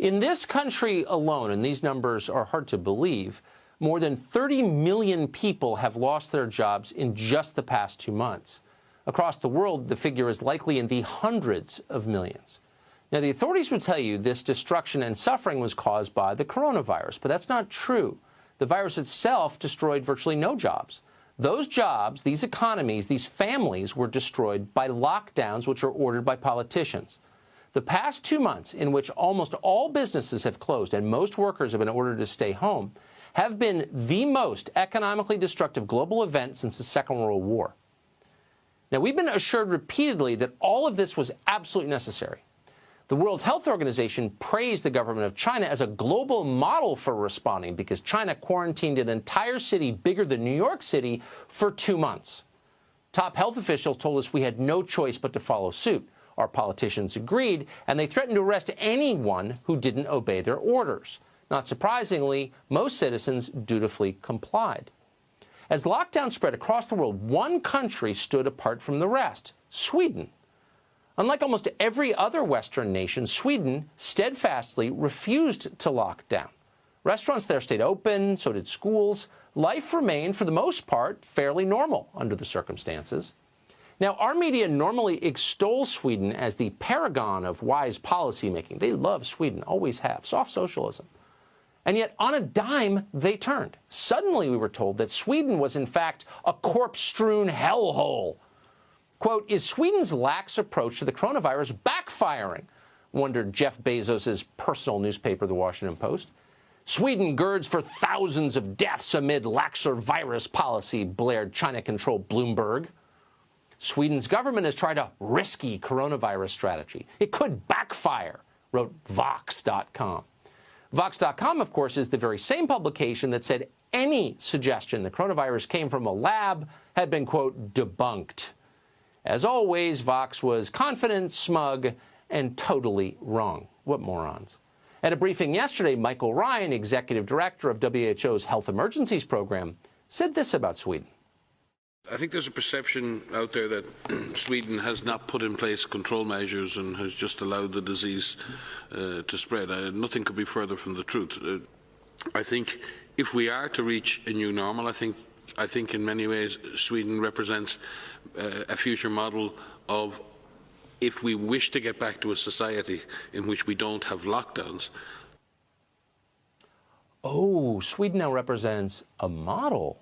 In this country alone, and these numbers are hard to believe, more than 30 million people have lost their jobs in just the past 2 months. Across the world, the figure is likely in the hundreds of millions. Now, the authorities would tell you this destruction and suffering was caused by the coronavirus, but that's not true. The virus itself destroyed virtually no jobs. Those jobs, these economies, these families were destroyed by lockdowns which are ordered by politicians. The past 2 months, in which almost all businesses have closed and most workers have been ordered to stay home, have been the most economically destructive global event since the Second World War. Now, we've been assured repeatedly that all of this was absolutely necessary. The World Health Organization praised the government of China as a global model for responding because China quarantined an entire city bigger than New York City for 2 months. Top health officials told us we had no choice but to follow suit. Our politicians agreed, and they threatened to arrest anyone who didn't obey their orders. Not surprisingly, most citizens dutifully complied. As lockdown spread across the world, one country stood apart from the rest: Sweden. Unlike almost every other Western nation, Sweden steadfastly refused to lock down. Restaurants there stayed open, so did schools. Life remained, for the most part, fairly normal under the circumstances. Now, our media normally extols Sweden as the paragon of wise policymaking. They love Sweden, always have, soft socialism. And yet, on a dime, they turned. Suddenly, we were told that Sweden was, in fact, a corpse-strewn hellhole. Quote, is Sweden's lax approach to the coronavirus backfiring? Wondered Jeff Bezos' personal newspaper, The Washington Post. Sweden girds for thousands of deaths amid laxer virus policy, blared China-controlled Bloomberg. Sweden's government has tried a risky coronavirus strategy. It could backfire, wrote Vox.com. Vox.com, of course, is the very same publication that said any suggestion the coronavirus came from a lab had been, quote, debunked. As always, Vox was confident, smug, and totally wrong. What morons. At a briefing yesterday, Michael Ryan, executive director of WHO's Health Emergencies Program, said this about Sweden. I think there's a perception out there that Sweden has not put in place control measures and has just allowed the disease to spread. Nothing could be further from the truth. I think if we are to reach a new normal, I think in many ways Sweden represents a future model of, if we wish to get back to a society in which we don't have lockdowns. Oh, Sweden now represents a model.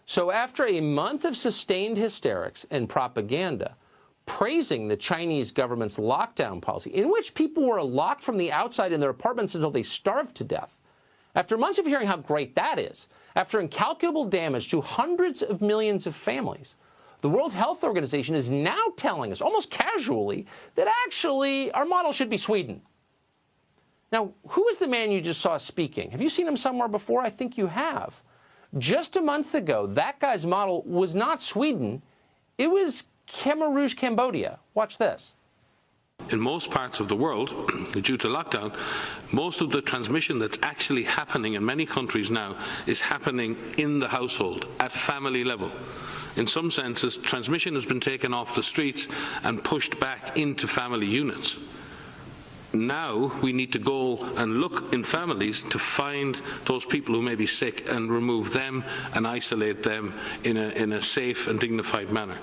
So after a month of sustained hysterics and propaganda praising the Chinese government's lockdown policy, in which people were locked from the outside in their apartments until they starved to death, after months of hearing how great that is, after incalculable damage to hundreds of millions of families, the World Health Organization is now telling us, almost casually, that actually our model should be Sweden. Now, who is the man you just saw speaking? Have you seen him somewhere before? I think you have. Just a month ago, that guy's model was not Sweden. It was Khmer Rouge, Cambodia. Watch this. In most parts of the world, due to lockdown, most of the transmission that's actually happening in many countries now is happening in the household, at family level. In some senses, transmission has been taken off the streets and pushed back into family units. Now we need to go and look in families to find those people who may be sick and remove them and isolate them in a safe and dignified manner.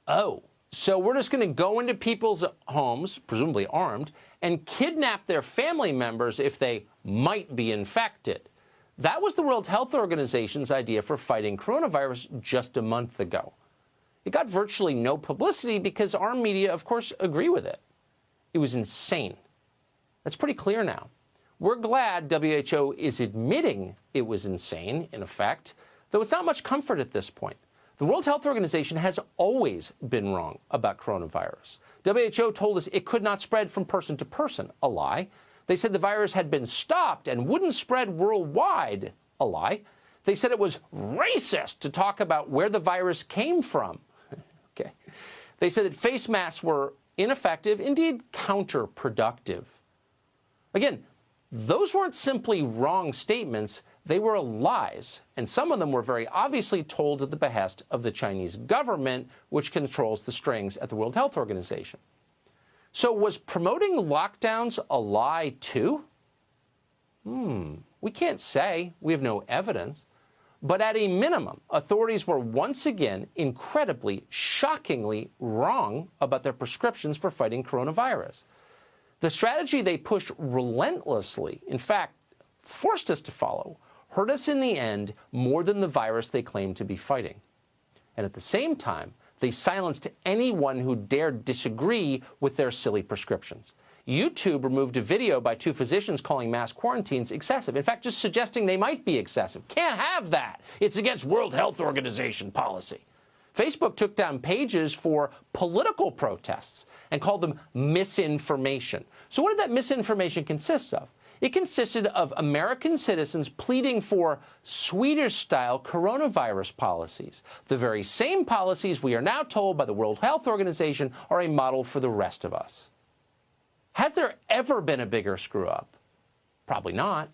Oh, so we're just going to go into people's homes, presumably armed, and kidnap their family members if they might be infected. That was the World Health Organization's idea for fighting coronavirus just a month ago. It got virtually no publicity because our media, of course, agree with it. It was insane. That's pretty clear now. We're glad WHO is admitting it was insane, in effect, though it's not much comfort at this point. The World Health Organization has always been wrong about coronavirus. WHO told us it could not spread from person to person, a lie. They said the virus had been stopped and wouldn't spread worldwide, a lie. They said it was racist to talk about where the virus came from. Okay. They said that face masks were ineffective, indeed counterproductive. Again, those weren't simply wrong statements, they were lies, and some of them were very obviously told at the behest of the Chinese government, which controls the strings at the World Health Organization. So was promoting lockdowns a lie too? We can't say. We have no evidence. But at a minimum, authorities were once again incredibly, shockingly wrong about their prescriptions for fighting coronavirus. The strategy they pushed relentlessly, in fact, forced us to follow, hurt us in the end more than the virus they claimed to be fighting. And at the same time, they silenced anyone who dared disagree with their silly prescriptions. YouTube removed a video by two physicians calling mass quarantines excessive. In fact, just suggesting they might be excessive. Can't have that. It's against World Health Organization policy. Facebook took down pages for political protests and called them misinformation. So what did that misinformation consist of? It consisted of American citizens pleading for Swedish-style coronavirus policies, the very same policies we are now told by the World Health Organization are a model for the rest of us. Has there ever been a bigger screw-up? Probably not.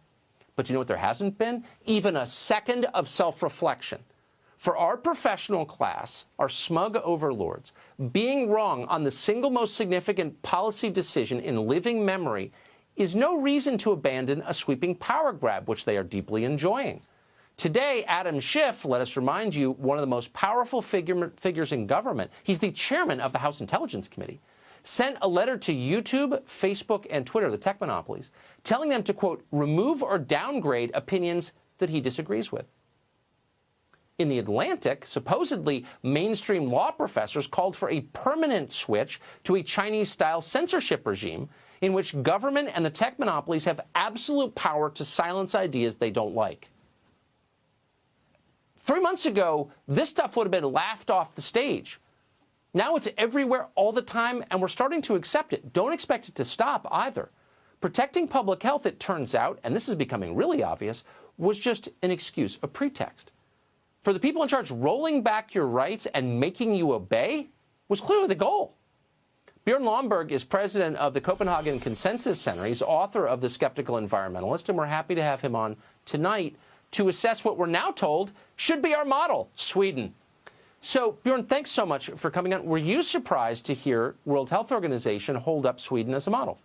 But you know what there hasn't been? Even a second of self-reflection. For our professional class, our smug overlords, being wrong on the single most significant policy decision in living memory is no reason to abandon a sweeping power grab, which they are deeply enjoying. Today, Adam Schiff, let us remind you, one of the most powerful figures in government, he's the chairman of the House Intelligence Committee, sent a letter to YouTube, Facebook, and Twitter, the tech monopolies, telling them to, quote, remove or downgrade opinions that he disagrees with. In The Atlantic, supposedly mainstream law professors called for a permanent switch to a Chinese-style censorship regime in which government and the tech monopolies have absolute power to silence ideas they don't like. 3 months ago, this stuff would have been laughed off the stage. Now it's everywhere all the time, and we're starting to accept it. Don't expect it to stop either. Protecting public health, it turns out, and this is becoming really obvious, was just an excuse, a pretext. For the people in charge, rolling back your rights and making you obey was clearly the goal. Bjorn Lomborg is president of the Copenhagen Consensus Center. He's author of The Skeptical Environmentalist, and we're happy to have him on tonight to assess what we're now told should be our model, Sweden. So, Bjorn, thanks so much for coming on. Were you surprised to hear World Health Organization hold up Sweden as a model?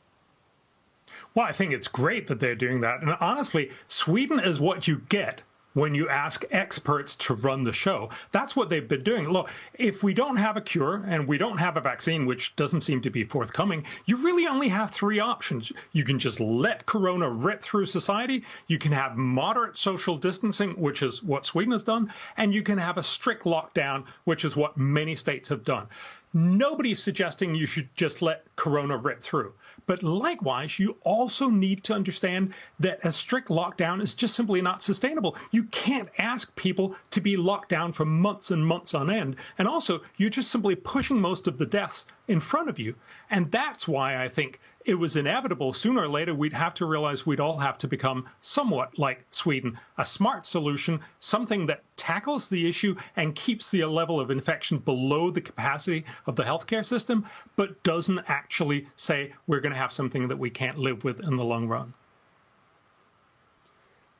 Well, I think it's great that they're doing that. And honestly, Sweden is what you get when you ask experts to run the show. That's what they've been doing. Look, if we don't have a cure and we don't have a vaccine, which doesn't seem to be forthcoming, you really only have three options. You can just let corona rip through society. You can have moderate social distancing, which is what Sweden has done. And you can have a strict lockdown, which is what many states have done. Nobody's suggesting you should just let corona rip through. But likewise, you also need to understand that a strict lockdown is just simply not sustainable. You can't ask people to be locked down for months and months on end. And also, you're just simply pushing most of the deaths in front of you. And that's why I think it was inevitable. Sooner or later, we'd have to realize we'd all have to become somewhat like Sweden, a smart solution, something that tackles the issue and keeps the level of infection below the capacity of the healthcare system, but doesn't actually say we're going to have something that we can't live with in the long run.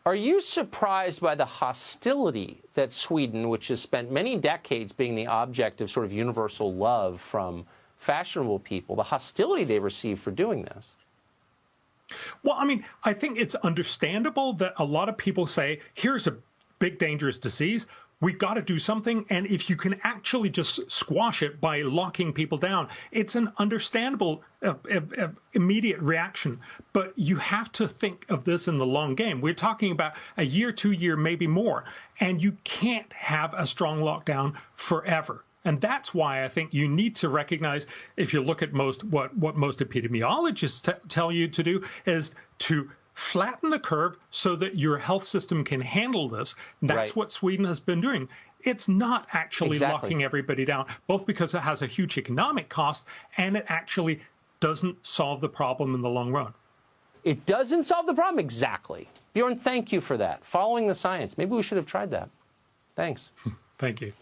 Are you surprised by the hostility that Sweden, which has spent many decades being the object of sort of universal love from fashionable people, the hostility they receive for doing this? Well, I mean, I think it's understandable that a lot of people say, here's a big dangerous disease. We've got to do something. And if you can actually just squash it by locking people down, it's an understandable immediate reaction. But you have to think of this in the long game. We're talking about a year, 2 year, maybe more. And you can't have a strong lockdown forever. And that's why I think you need to recognize, if you look at what most epidemiologists tell you to do, is to flatten the curve so that your health system can handle this. That's what Sweden has been doing. It's not actually locking everybody down, both because it has a huge economic cost and it actually doesn't solve the problem in the long run. It doesn't solve the problem? Exactly. Bjorn, thank you for that. Following the science. Maybe we should have tried that. Thanks. Thank you.